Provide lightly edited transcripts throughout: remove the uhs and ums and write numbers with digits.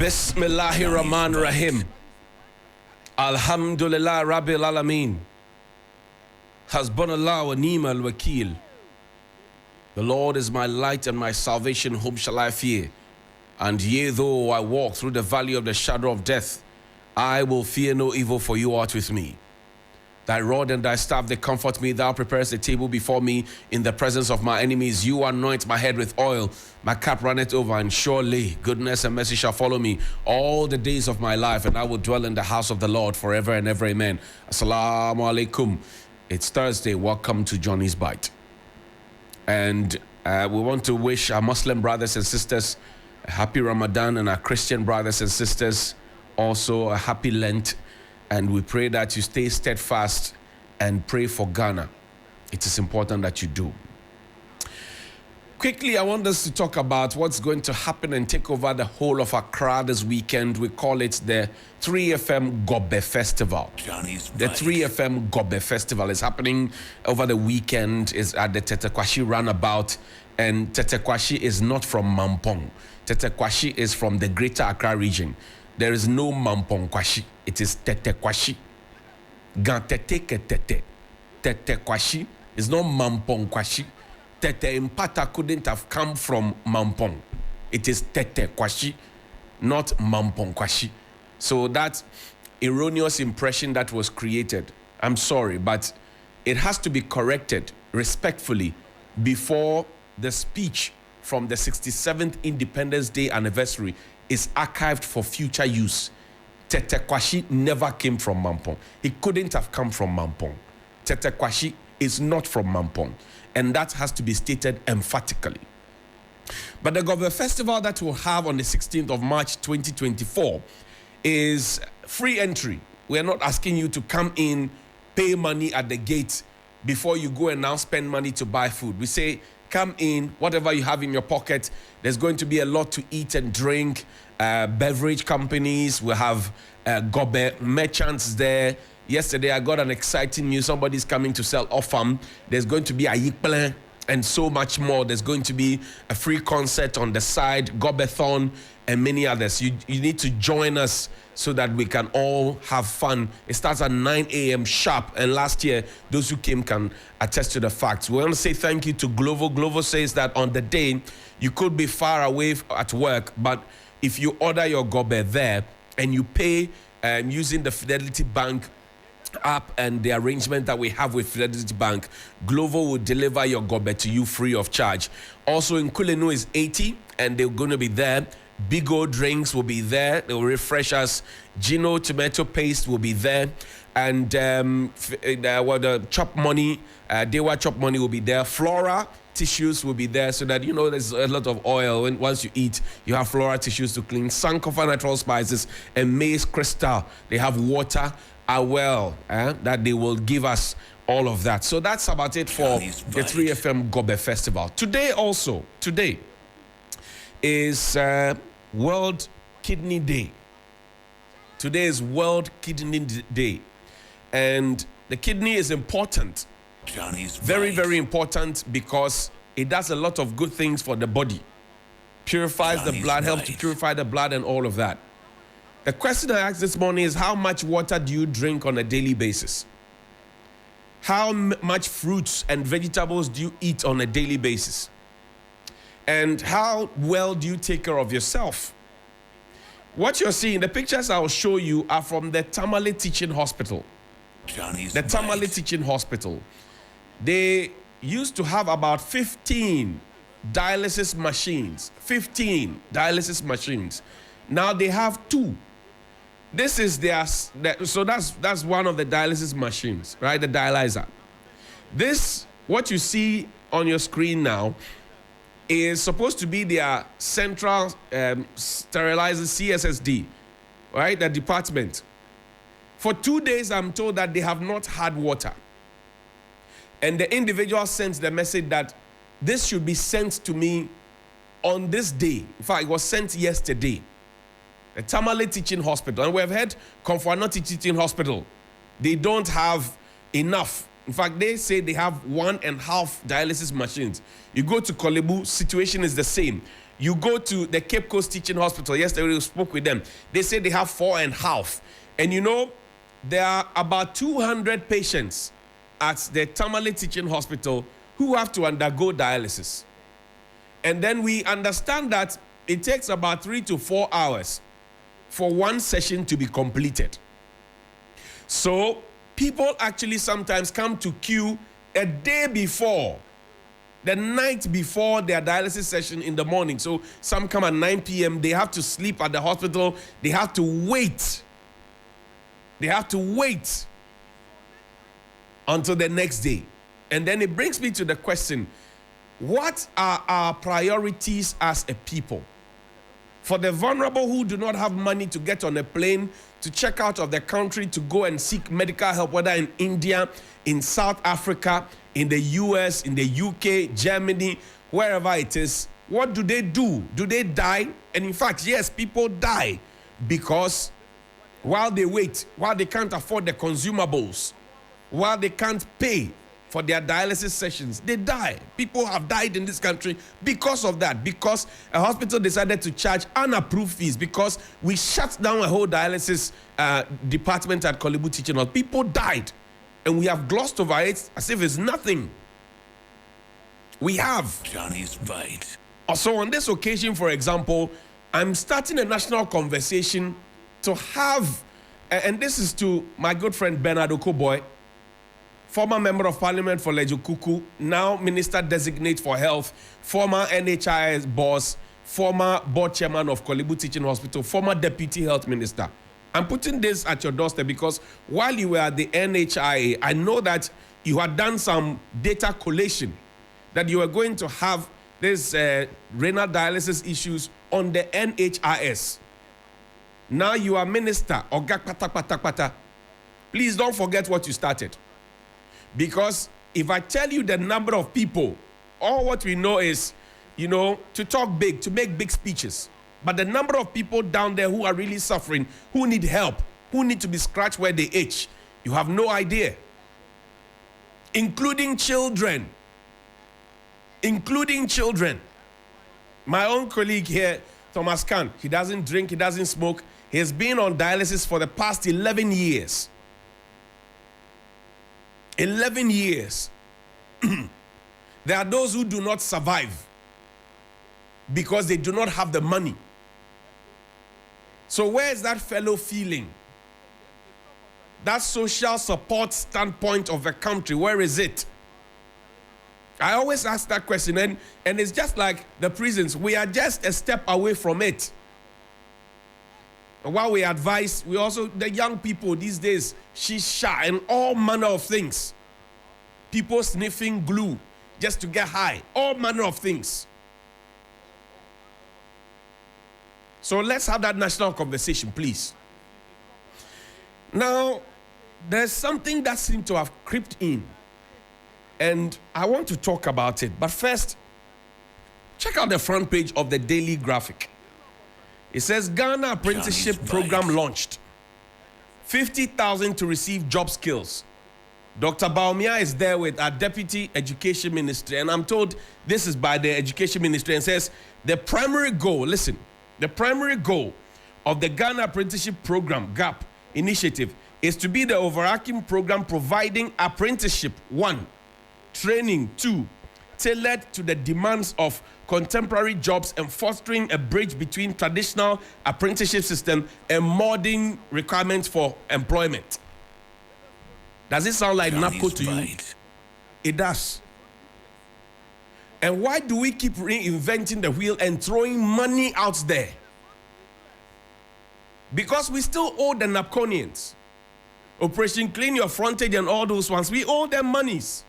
Bismillahirrahmanirrahim. Alhamdulillah Rabbil Alameen. Hasbunallah wa ni'mal wakil. The Lord is my light and my salvation, whom shall I fear? And yea, though I walk through the valley of the shadow of death, I will fear no evil, for you art with me. Thy rod and thy staff, they comfort me. Thou preparest a table before me in the presence of my enemies. You anoint my head with oil. My cup runneth over, and surely goodness and mercy shall follow me all the days of my life, and I will dwell in the house of the Lord forever and ever. Amen. Assalamu alaikum. It's Thursday. Welcome to Johnny's Bite. And we want to wish our Muslim brothers and sisters a happy Ramadan, and our Christian brothers and sisters also a happy Lent. And we pray that you stay steadfast and pray for Ghana. It is important that you do. Quickly, I want us to talk about what's going to happen and take over the whole of Accra this weekend. We call it the 3FM Gobe Festival. The 3FM Gobe Festival is happening over the weekend. Is at the Tetekwashi Runabout. And Tetekwashi is not from Mampong. Tetekwashi is from the Greater Accra region. There is no Mampong Kwashi. It is Tetekwashi. Gantete ke tete. Tetekwashi is not Mampong Kwashi. Tete Impata couldn't have come from Mampong. It is Tetekwashi, not Mampong Kwashi. So that erroneous impression that was created, I'm sorry, but it has to be corrected respectfully before the speech from the 67th Independence Day anniversary is archived for future use. Tetekwashi never came from Mampong. He couldn't have come from Mampong. Tetekwashi is not from Mampong. And that has to be stated emphatically. But the Gobe Festival that we'll have on the 16th of March 2024 is free entry. We're not asking you to come in, pay money at the gate before you go and now spend money to buy food. We say, come in, whatever you have in your pocket. There's going to be a lot to eat and drink. Beverage companies, we'll have Gobe merchants there. Yesterday, I got an exciting news. Somebody's coming to sell Offam. There's going to be a Yikple and so much more. There's going to be a free concert on the side, Gobeathon, and many others. You need to join us so that we can all have fun. It starts at 9 a.m. sharp. And last year, those who came can attest to the facts. We want to say thank you to Glovo. Glovo says that on the day, you could be far away at work, but if you order your Gobe there and you pay using the Fidelity Bank app and the arrangement that we have with Fidelity Bank, Glovo will deliver your Gobe to you free of charge. Also in Kulenu is 80 and they're going to be there. Bigo drinks will be there. They will refresh us. Gino tomato paste will be there. And the chop money, Dewa chop money will be there. Flora tissues will be there so that, there's a lot of oil. And once you eat, you have Flora tissues to clean. Sankofa natural spices and maize crystal. They have water that they will give us all of that. So that's about it for the 3FM Gobe Festival. Today is World Kidney Day. Today is World Kidney Day. And the kidney is important. Very, very important because it does a lot of good things for the body. Purifies the blood, helps to purify the blood and all of that. The question I asked this morning is, how much water do you drink on a daily basis? How much fruits and vegetables do you eat on a daily basis? And how well do you take care of yourself? What you're seeing, the pictures I'll show you are from the Tamale Teaching Hospital. Tamale Teaching Hospital. They used to have about 15 dialysis machines. 15 dialysis machines. Now they have 2. This is so that's one of the dialysis machines, right? The dialyzer. This, what you see on your screen now, is supposed to be their central sterilizer CSSD, right? The department. For 2 days, I'm told that they have not had water. And the individual sent the message that this should be sent to me on this day. In fact, it was sent yesterday. The Tamale Teaching Hospital. And we have heard Komfo Teaching Hospital. They don't have enough. In fact, they say they have 1.5 dialysis machines. You go to Kolebu, situation is the same. You go to the Cape Coast Teaching Hospital. Yesterday we spoke with them. They say they have 4.5. And you know, there are about 200 patients at the Tamale Teaching Hospital who have to undergo dialysis. And then we understand that it takes about 3 to 4 hours for one session to be completed. So people actually sometimes come to queue a day before, the night before their dialysis session in the morning. So some come at 9 p.m. They have to sleep at the hospital. They have to wait. They have to wait until the next day. And then it brings me to the question, what are our priorities as a people? For the vulnerable who do not have money to get on a plane, to check out of the country, to go and seek medical help, whether in India, in South Africa, in the US, in the UK, Germany, wherever it is, what do? Do they die? And in fact, yes, people die because while they wait, while they can't afford the consumables, while they can't pay for their dialysis sessions, they die. People have died in this country because of that, because a hospital decided to charge unapproved fees, because we shut down a whole dialysis department at Korle Bu Teaching Hospital. People died, and we have glossed over it as if it's nothing. We have. Johnny's Bite. Also, on this occasion, for example, I'm starting a national conversation to have, and this is to my good friend Bernard Okoboy, former member of parliament for Lejo Kuku, now minister designate for health, former NHIS boss, former board chairman of Korle Bu Teaching Hospital, former deputy health minister. I'm putting this at your doorstep because while you were at the NHIA, I know that you had done some data collation, that you were going to have this renal dialysis issues on the NHIS. Now you are minister, Oga Pata Pata Pata. Please don't forget what you started. Because if I tell you the number of people, all what we know is, you know, to talk big, to make big speeches. But the number of people down there who are really suffering, who need help, who need to be scratched where they itch, you have no idea. Including children. Including children. My own colleague here, Thomas Khan, he doesn't drink, he doesn't smoke. He has been on dialysis for the past 11 years. 11 years. There are those who do not survive because they do not have the money. So where is that fellow feeling? That social support standpoint of the country, where is it? I always ask that question, and it's just like the prisons. We are just a step away from it. And while we advise, we also, the young people these days, shisha and all manner of things. People sniffing glue just to get high. All manner of things. So let's have that national conversation, please. Now, there's something that seemed to have crept in. And I want to talk about it. But first, check out the front page of the Daily Graphic. It says Ghana Apprenticeship Program launched. 50,000 to receive job skills. Dr. Baumia is there with our Deputy Education Ministry. And I'm told this is by the Education Ministry and says the primary goal, listen, the primary goal of the Ghana Apprenticeship Program, GAP, initiative is to be the overarching program providing apprenticeship, 1, training, 2, tailored to the demands of contemporary jobs and fostering a bridge between traditional apprenticeship system and modern requirements for employment. Does it sound like NAPCO to you? It does. And why do we keep reinventing the wheel and throwing money out there? Because we still owe the NAPCOnians. Operation Clean Your Frontage and all those ones, we owe them monies.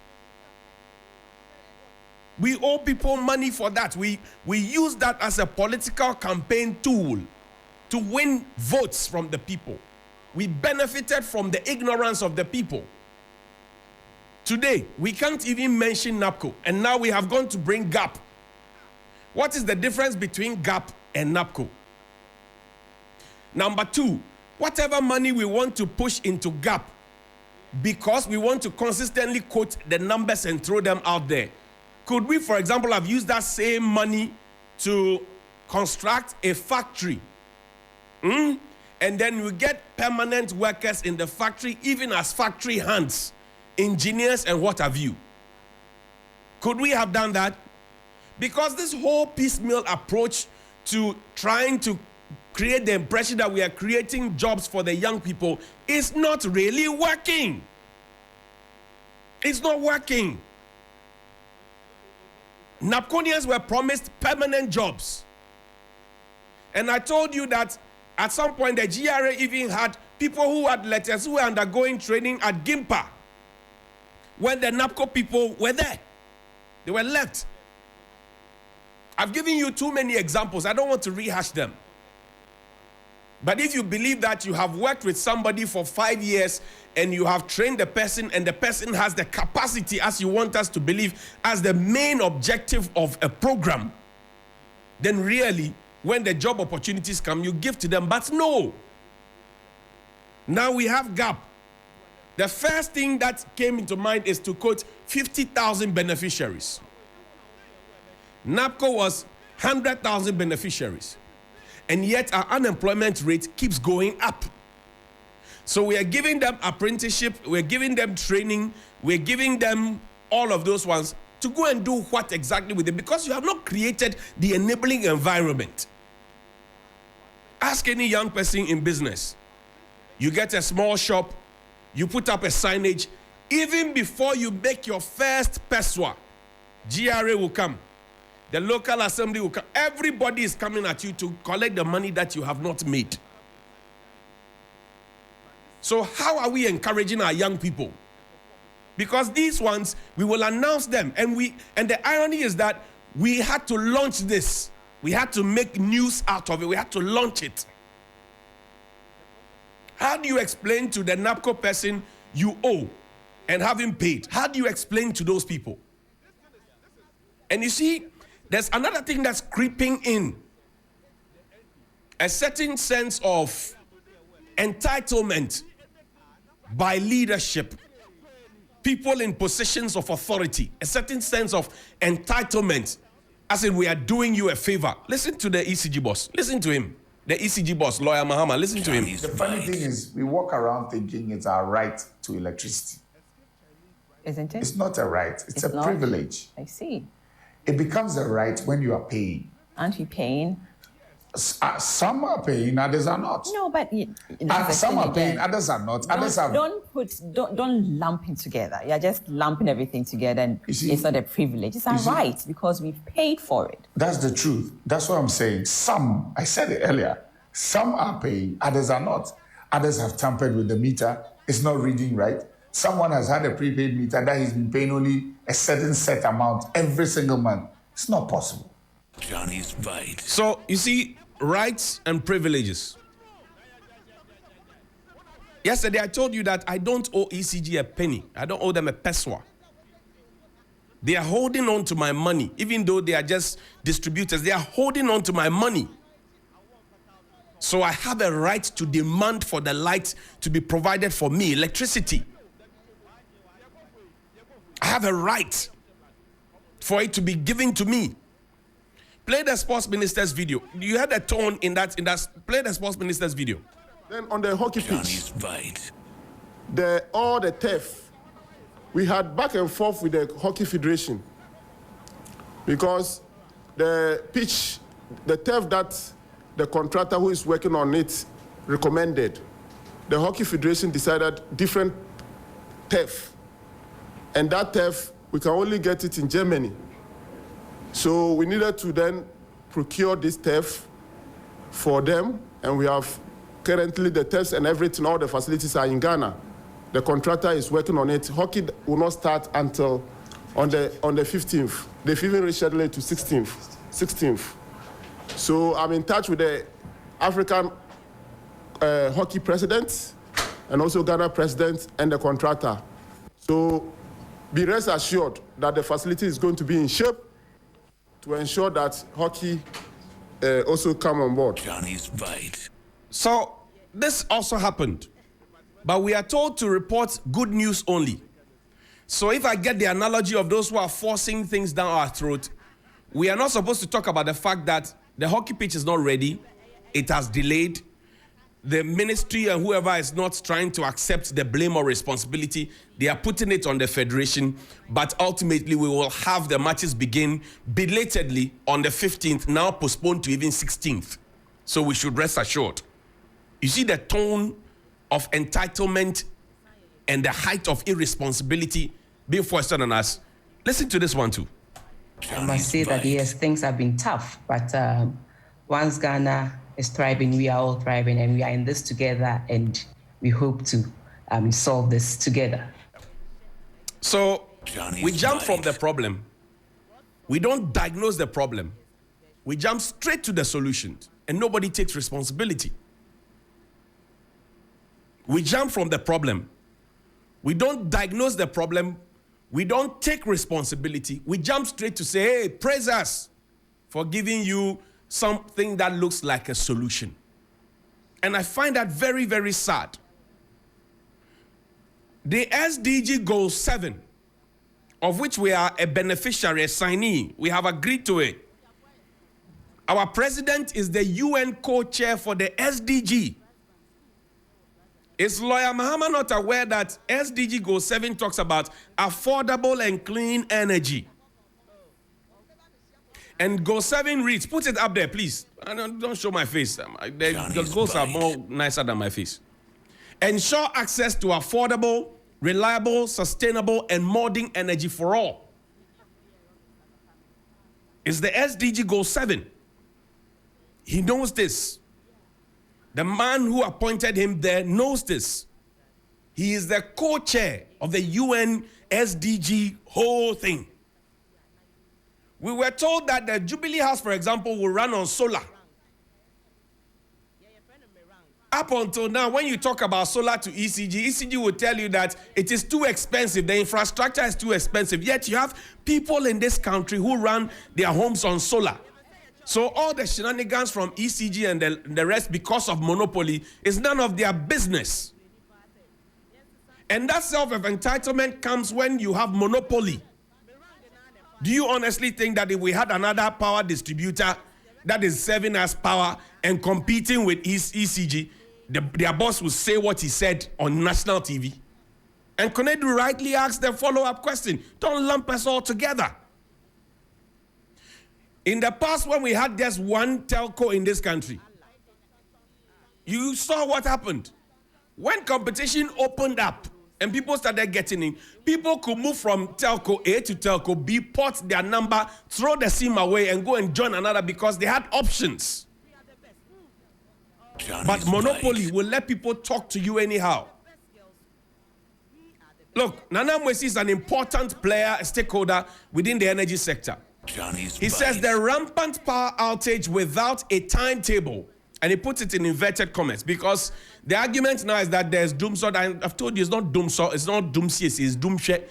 We owe people money for that. We use that as a political campaign tool to win votes from the people. We benefited from the ignorance of the people. Today, we can't even mention NAPCO, and now we have gone to bring GAP. What is the difference between GAP and NAPCO? Number 2, whatever money we want to push into GAP, because we want to consistently quote the numbers and throw them out there, could we, for example, have used that same money to construct a factory, and then we get permanent workers in the factory, even as factory hands, engineers and what have you. Could we have done that? Because this whole piecemeal approach to trying to create the impression that we are creating jobs for the young people is not really working. It's not working. Napconians were promised permanent jobs. And I told you that at some point the GRA even had people who had letters who were undergoing training at Gimpa. When the NAPCO people were there, they were left. I've given you too many examples. I don't want to rehash them. But if you believe that you have worked with somebody for 5 years and you have trained the person and the person has the capacity, as you want us to believe, as the main objective of a program, then really, when the job opportunities come, you give to them. But no. Now we have gap. The first thing that came into mind is to quote 50,000 beneficiaries. NAPCO was 100,000 beneficiaries. And yet our unemployment rate keeps going up. So we are giving them apprenticeship, we're giving them training, we're giving them all of those ones to go and do what exactly with it? Because you have not created the enabling environment. Ask any young person in business. You get a small shop, you put up a signage, even before you make your first PESWA, GRA will come. The local assembly will come. Everybody is coming at you to collect the money that you have not made. So how are we encouraging our young people? Because these ones, we will announce them. And the irony is that we had to launch this. We had to make news out of it. We had to launch it. How do you explain to the NAPCO person you owe and haven't paid? How do you explain to those people? And you see, there's another thing that's creeping in. A certain sense of entitlement by leadership. People in positions of authority. A certain sense of entitlement. As in, we are doing you a favor. Listen to the ECG boss. Listen to him. The ECG boss, Lawyer Mahama. Listen to him. The funny thing is, we walk around thinking it's our right to electricity. Isn't it? It's not a right. It's a privilege. I see. It becomes a right when you are paying. Aren't you paying? Some are paying, others are not. No, but some are paying, others are not. Don't lump it together. You're just lumping everything together, and it's not a privilege. It's our right because we've paid for it. That's the truth. That's what I'm saying. Some, I said it earlier, some are paying, others are not. Others have tampered with the meter. It's not reading right. Someone has had a prepaid meter that he's been paying only a certain set amount every single month. It's not possible. Johnny's fight. So, you see, rights and privileges. Yesterday, I told you that I don't owe ECG a penny. I don't owe them a PESWA. They are holding on to my money. Even though they are just distributors, they are holding on to my money. So I have a right to demand for the light to be provided for me, electricity. I have a right for it to be given to me. Play the sports minister's video. You had a tone in that. Play the sports minister's video. Then on the hockey pitch, all the turf, we had back and forth with the hockey federation because the pitch, the turf that the contractor who is working on it recommended, the hockey federation decided different turf, and that turf we can only get it in Germany. So we needed to then procure this turf for them, and we have currently the turfs and everything, all the facilities are in Ghana. The contractor is working on it. Hockey will not start until on the 15th. They've even rescheduled it to 16th. So I'm in touch with the African hockey president and also Ghana president and the contractor. So be rest assured that the facility is going to be in shape to ensure that hockey also come on board. Johnny's fight. So this also happened, but we are told to report good news only. So if I get the analogy of those who are forcing things down our throat, We are not supposed to talk about the fact that the hockey pitch is not ready. It has delayed. The ministry and whoever is not trying to accept the blame or responsibility, they are putting it on the federation. But ultimately, we will have the matches begin belatedly on the 15th, now postponed to even 16th. So we should rest assured. You see the tone of entitlement and the height of irresponsibility being foisted on us. Listen to this one too. I must say that yes, things have been tough, but once Ghana is thriving, we are all thriving, and we are in this together, and we hope to solve this together. So we jump from the problem. We don't diagnose the problem. We jump straight to the solution, and nobody takes responsibility. We jump from the problem. We don't diagnose the problem. We don't take responsibility. We jump straight to say, hey, praise us for giving you something that looks like a solution. And I find that very, very sad. The SDG Goal 7, of which we are a beneficiary, a signee, we have agreed to it. Our president is the UN co-chair for the SDG. Is Lawyer Mahama not aware that SDG Goal 7 talks about affordable and clean energy? And Goal 7 reads, put it up there, please. Don't show my face. The goals are more nicer than my face. Ensure access to affordable, reliable, sustainable, and modern energy for all. It's the SDG Goal 7. He knows this. The man who appointed him there knows this. He is the co-chair of the UN SDG whole thing. We were told that the Jubilee House, for example, will run on solar. Up until now, when you talk about solar to ECG will tell you that it is too expensive. The infrastructure is too expensive. Yet you have people in this country who run their homes on solar. So all the shenanigans from ECG and the rest because of monopoly is none of their business. And that self-entitlement comes when you have monopoly. Do you honestly think that if we had another power distributor that is serving us power and competing with ECG, their boss would say what he said on national TV? And Konedu rightly asked the follow-up question, don't lump us all together. In the past, when we had just one telco in this country, you saw what happened. When competition opened up and people started getting in, people could move from telco A to telco B, port their number, throw the SIM away, and go and join another because they had options. But monopoly will let people talk to you anyhow. Look, Nana Mwesi is an important player, a stakeholder within the energy sector. He says the rampant power outage without a timetable, and he puts it in inverted commas because the argument now is that there's Dumsor. I've told you it's not Dumsor, it's not Dumsies, it's Dumshe.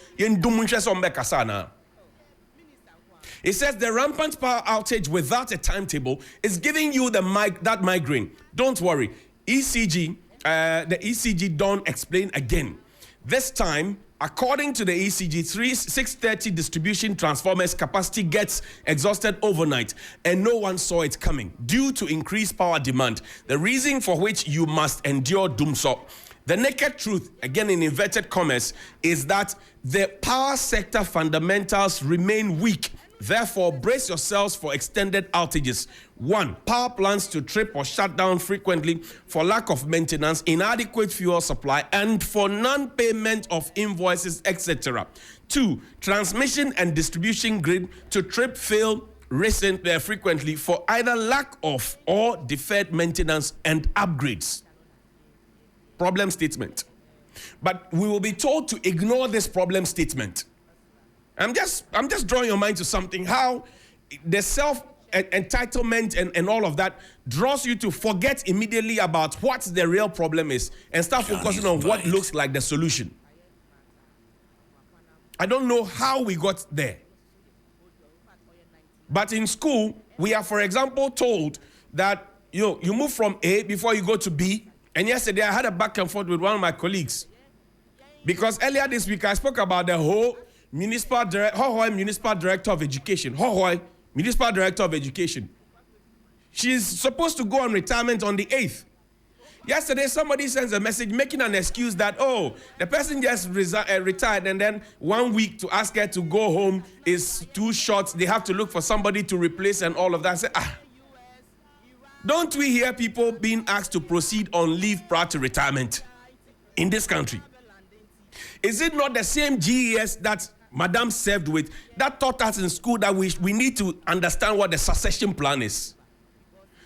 He says the rampant power outage without a timetable is giving you that migraine. Don't worry, the ECG don't explain again. This time, according to the ECG, 630 distribution transformers capacity gets exhausted overnight, and no one saw it coming due to increased power demand, the reason for which you must endure Dumsor. The naked truth, again in inverted commas, is that the power sector fundamentals remain weak. Therefore, brace yourselves for extended outages. 1. Power plants to trip or shut down frequently for lack of maintenance, inadequate fuel supply, and for non-payment of invoices, etc. 2. Transmission and distribution grid to trip, fail frequently for either lack of or deferred maintenance and upgrades. Problem statement. But we will be told to ignore this problem statement. I'm just drawing your mind to something, how the self-entitlement and all of that draws you to forget immediately about what the real problem is and start focusing on what looks like the solution. I don't know how we got there. But in school, we are, for example, told that you move from A before you go to B. And yesterday, I had a back and forth with one of my colleagues. Because earlier this week, I spoke about the whole municipal director of education. Municipal Director of Education. She's supposed to go on retirement on the 8th. Yesterday, somebody sends a message making an excuse that, oh, the person just retired, and then 1 week to ask her to go home is too short. They have to look for somebody to replace and all of that. I say, don't we hear people being asked to proceed on leave prior to retirement in this country? Is it not the same GES that Madam served with that taught us in school that we need to understand what the succession plan is?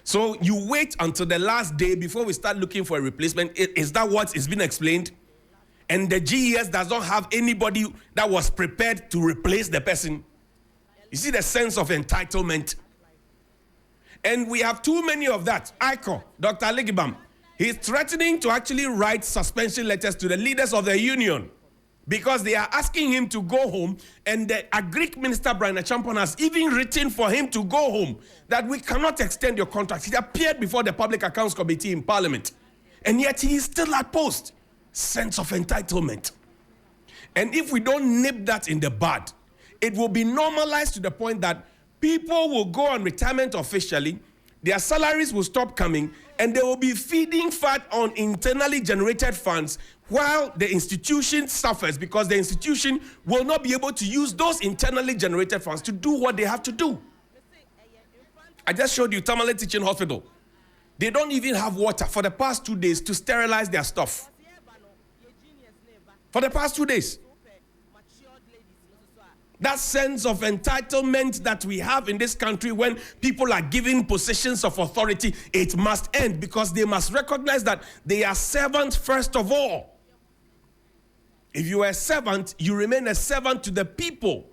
So you wait until the last day before we start looking for a replacement. Is that what is being explained? And the GES does not have anybody that was prepared to replace the person. You see the sense of entitlement. And we have too many of that. ICO, Dr. Ligibam, he's threatening to actually write suspension letters to the leaders of the union because they are asking him to go home, and the Agric Minister, Brian Achampon, has even written for him to go home, that we cannot extend your contract. He appeared before the Public Accounts Committee in Parliament, and yet he is still at post. Sense of entitlement. And if we don't nip that in the bud, it will be normalized to the point that people will go on retirement officially, their salaries will stop coming, and they will be feeding fat on internally generated funds while the institution suffers because the institution will not be able to use those internally generated funds to do what they have to do. I just showed you Tamale Teaching Hospital. They don't even have water for the past 2 days to sterilize their stuff. For the past 2 days. That sense of entitlement that we have in this country when people are given positions of authority, it must end because they must recognize that they are servants first of all. If you are a servant, you remain a servant to the people.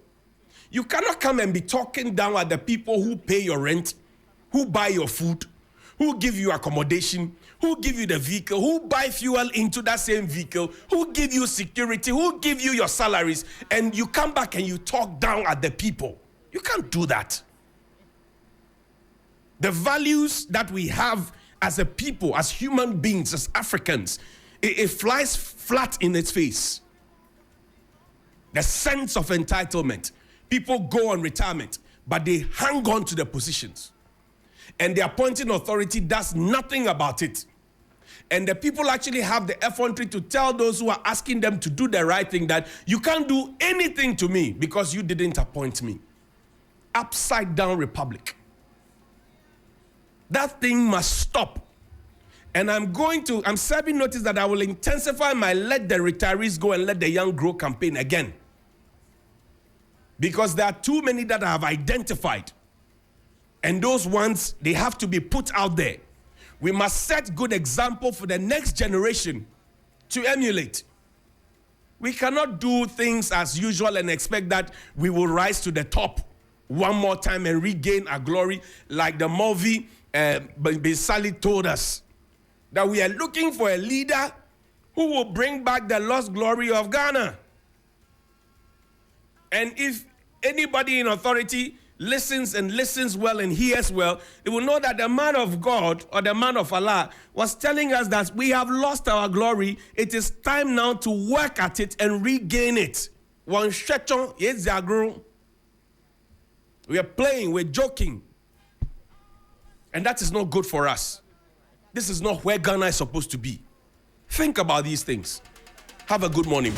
You cannot come and be talking down at the people who pay your rent, who buy your food, who give you accommodation, who give you the vehicle, who buy fuel into that same vehicle, who give you security, who give you your salaries, and you come back and you talk down at the people. You can't do that. The values that we have as a people, as human beings, as Africans, it flies flat in its face. The sense of entitlement. People go on retirement, but they hang on to the positions. And the appointing authority does nothing about it. And the people actually have the effrontery to tell those who are asking them to do the right thing that you can't do anything to me because you didn't appoint me. Upside down republic. That thing must stop. And I'm serving notice that I will intensify my Let the Retirees Go and Let the Young Grow campaign again. Because there are too many that I have identified. And those ones, they have to be put out there. We must set good example for the next generation to emulate. We cannot do things as usual and expect that we will rise to the top one more time and regain our glory like the movie Bisali told us. That we are looking for a leader who will bring back the lost glory of Ghana. And if anybody in authority listens well and hears well, they will know that the man of God or the man of Allah was telling us that we have lost our glory. It is time now to work at it and regain it. We are playing, we're joking. And that is not good for us. This is not where Ghana is supposed to be. Think about these things. Have a good morning.